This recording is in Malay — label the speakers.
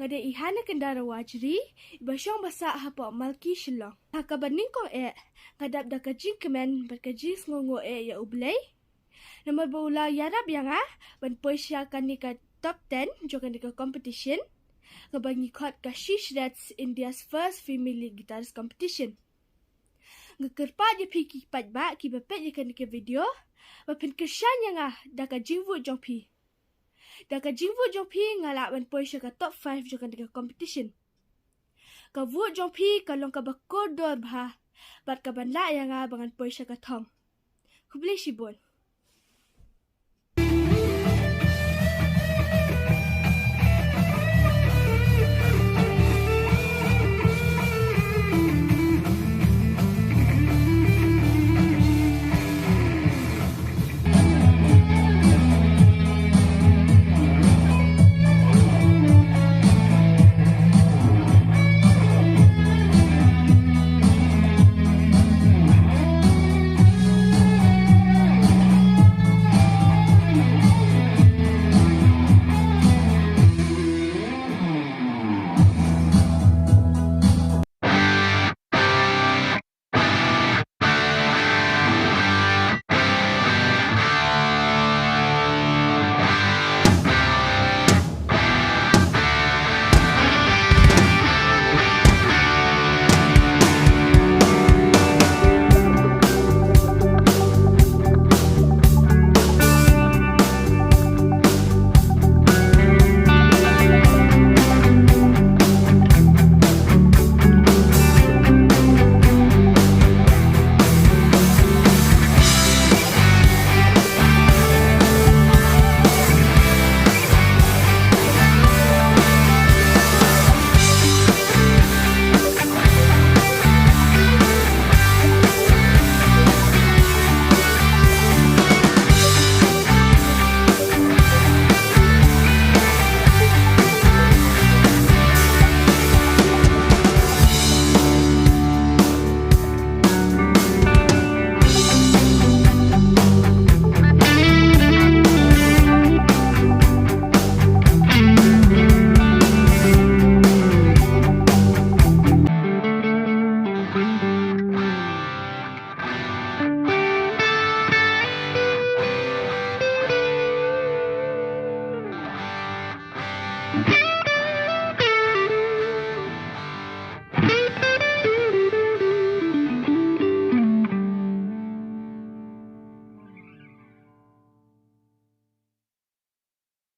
Speaker 1: ngade ihana kendara Warjri, ibasyong basa hapa malki shilong. Hakabaning ko ngadap da kajing kemen berkajing ngongo ya ublay. Nomor bola yarab yang ban Persia kan ni ka top 10 jokan di competition. Ngabangi kot ka that's India's first female lead guitarist competition. Ngekerpa je pi ki pat ba ki bepet je kan di video. Bapin kesyan yang da kajing vu jong pi. Da kajing vu jong pi ngalak ban Persia ka top 5 jokan di competition. Ka vu jong pi kalong ka bakodor bah. Bat ka ban la yang bangan Persia ka thong. Kubli shibon.